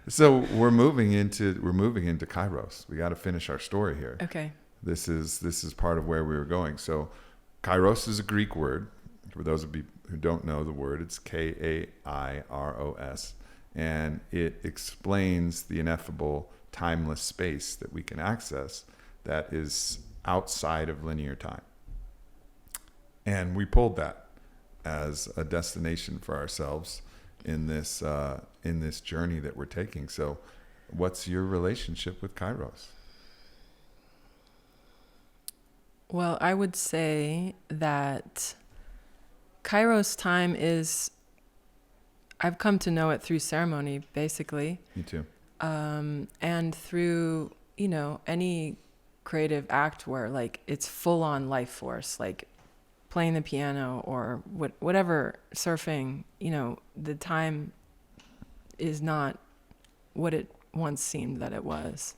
So we're moving into Kairos. We got to finish our story here. Okay. This is part of where we were going. So Kairos is a Greek word. For those of you who don't know the word, it's Kairos, and it explains the ineffable, timeless space that we can access that is outside of linear time. And we pulled that as a destination for ourselves in this journey that we're taking. So what's your relationship with Kairos? Well, I would say that Kairos time is, I've come to know it through ceremony, basically. Me too. And through, any creative act where like it's full on life force, like playing the piano or whatever, surfing, the time is not what it once seemed that it was.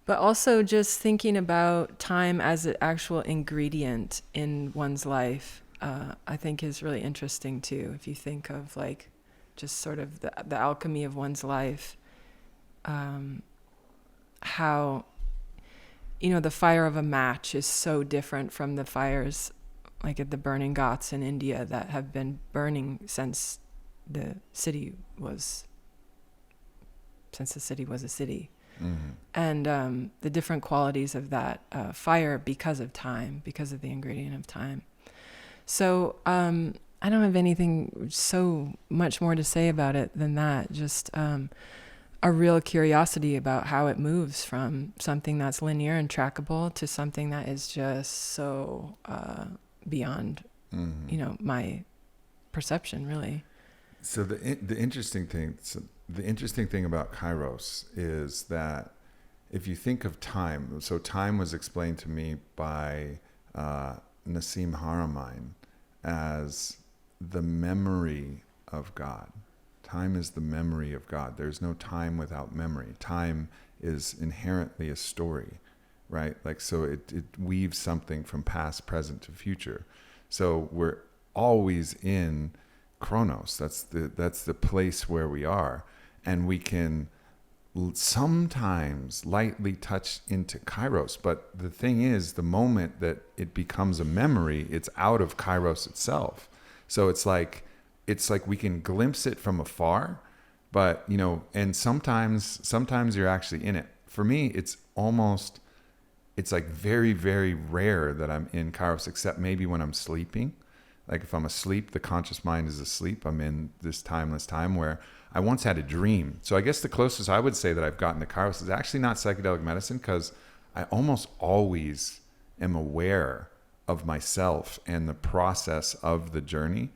But also just thinking about time as an actual ingredient in one's life, I think is really interesting too. If you think of like just sort of the alchemy of one's life, how, the fire of a match is so different from the fires like at the burning ghats in India that have been burning since the city was a city. Mm-hmm. And the different qualities of that fire because of time, because of the ingredient of time. So I don't have anything so much more to say about it than that. Just a real curiosity about how it moves from something that's linear and trackable to something that is just so beyond, my perception, really. So the interesting thing about Kairos is that if you think of time, so time was explained to me by Nassim Haramein as the memory of God. Time is the memory of God. There's no time without memory. Time is inherently a story, right? Like, so it weaves something from past, present to future. So we're always in Chronos. That's the place where we are. And we can sometimes lightly touch into Kairos. But the thing is, the moment that it becomes a memory, it's out of Kairos itself. So it's like we can glimpse it from afar, but, and sometimes you're actually in it. For me, it's like very, very rare that I'm in Kairos, except maybe when I'm sleeping. Like if I'm asleep, the conscious mind is asleep. I'm in this timeless time where I once had a dream. So I guess the closest I would say that I've gotten to Kairos is actually not psychedelic medicine, because I almost always am aware of myself and the process of the journey.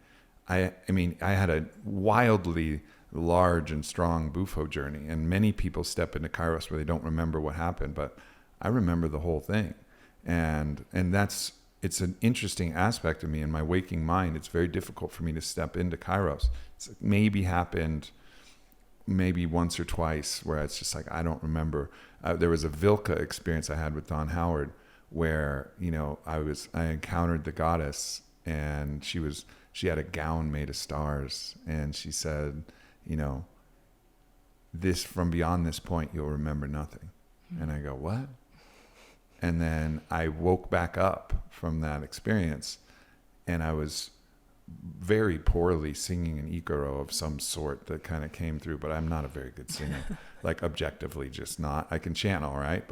I mean, I had a wildly large and strong Bufo journey, and many people step into Kairos where they don't remember what happened, but I remember the whole thing. And it's an interesting aspect of me. In my waking mind, it's very difficult for me to step into Kairos. It's maybe happened maybe once or twice where it's just like, I don't remember. There was a Vilka experience I had with Don Howard where, I encountered the goddess, and she had a gown made of stars, and she said, this, from beyond this point, you'll remember nothing. Mm-hmm. And I go, what? And then I woke back up from that experience, and I was very poorly singing an Icaro of some sort that kind of came through, but I'm not a very good singer, like objectively just not. I can chant all right,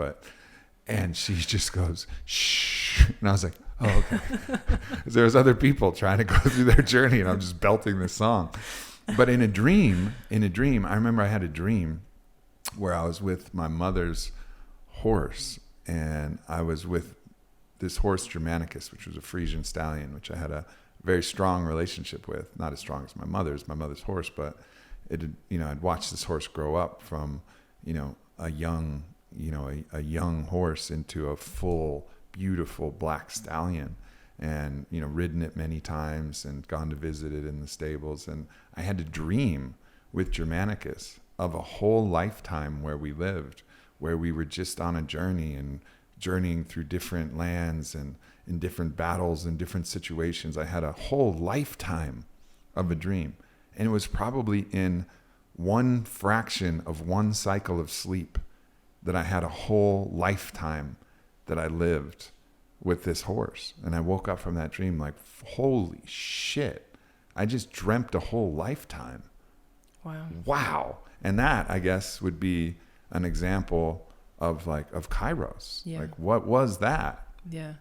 and she just goes, shh. And I was like, oh, okay. There was other people trying to go through their journey, and I'm just belting this song. But in a dream, I remember I had a dream where I was with my mother's horse, and I was with this horse Germanicus, which was a Frisian stallion, which I had a very strong relationship with. Not as strong as my mother's horse, but I'd watched this horse grow up from, a young horse into a full, beautiful black stallion, and, ridden it many times and gone to visit it in the stables. And I had a dream with Germanicus of a whole lifetime where we lived, where we were just on a journey and journeying through different lands and in different battles and different situations. I had a whole lifetime of a dream. And it was probably in one fraction of one cycle of sleep, that I had a whole lifetime that I lived with this horse. And I woke up from that dream like, holy shit, I just dreamt a whole lifetime. Wow. And that, I guess, would be an example of Kairos. Yeah. Like, what was that? Yeah.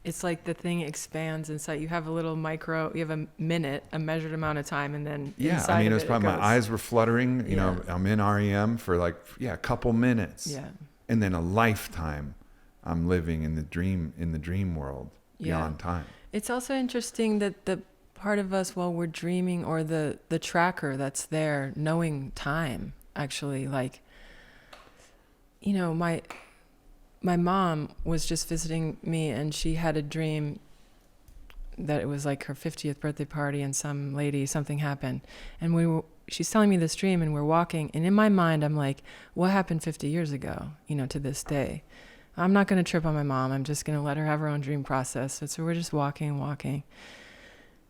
It's like the thing expands inside. You have a little you have a minute, a measured amount of time, and then inside I mean, of it was probably, my eyes were fluttering. You know, I'm in REM for a couple minutes. Yeah. And then a lifetime I'm living in the dream world beyond time. It's also interesting that the part of us while we're dreaming, or the tracker that's there knowing time, actually, like, you know, my mom was just visiting me, and she had a dream that it was like her 50th birthday party, and something happened. And she's telling me this dream, and we're walking, and in my mind, I'm like, what happened 50 years ago, you know, to this day? I'm not going to trip on my mom. I'm just going to let her have her own dream process. So we're just walking.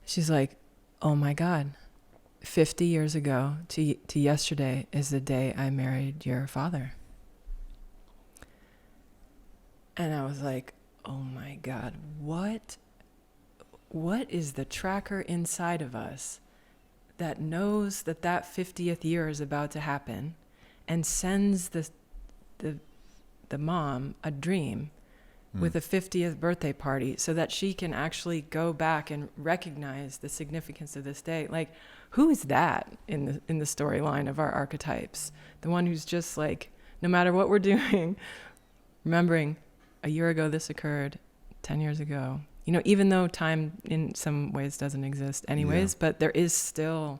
She's like, oh my God, 50 years ago to yesterday is the day I married your father. And I was like, oh my God, what is the tracker inside of us that knows that 50th year is about to happen, and sends the mom a dream with a 50th birthday party, so that she can actually go back and recognize the significance of this day? Like, who is that in the storyline of our archetypes? The one who's just like, no matter what we're doing, remembering, a year ago this occurred, 10 years ago. You know, even though time in some ways doesn't exist anyways, but there is still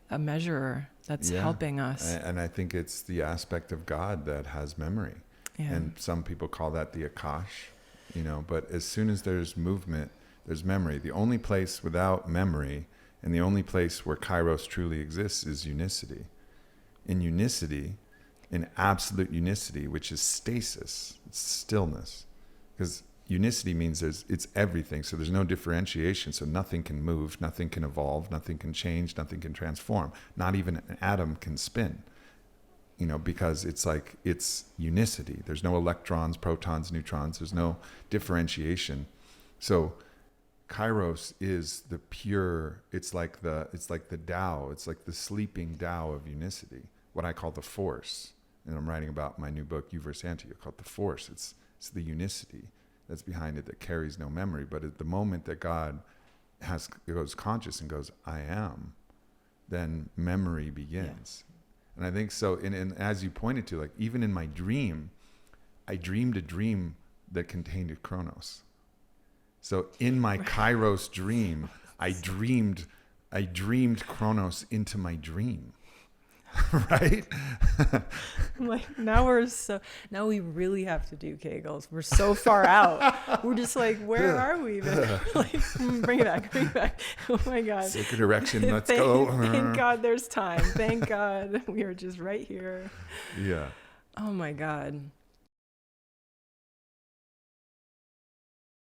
a measurer that's helping us. And I think it's the aspect of God that has memory. Yeah. And some people call that the Akash, you know, but as soon as there's movement, there's memory. The only place without memory, and the only place where Kairos truly exists, is unicity. In unicity, in absolute unicity, which is stasis, it's stillness. Because unicity means it's everything, so there's no differentiation, so nothing can move, nothing can evolve, nothing can change, nothing can transform. Not even an atom can spin, you know, because it's unicity. There's no electrons, protons, neutrons, there's no differentiation. So Kairos is the pure, it's like the Tao, it's like the sleeping Tao of unicity, what I call the force. And I'm writing about my new book, You vs. Anti, called The Force. It's the unicity that's behind it that carries no memory. But at the moment that God goes conscious and goes, I am, then memory begins. Yeah. And I think so, and as you pointed to, like, even in my dream, I dreamed a dream that contained a Chronos. So in my Kairos dream, I dreamed Chronos into my dream. Right? Like, now we really have to do Kegels. We're so far out. We're just like, where are we? Like, bring it back. Oh my God. Sacred erection, let's go. Thank God there's time. Thank God we are just right here. Yeah. Oh my God.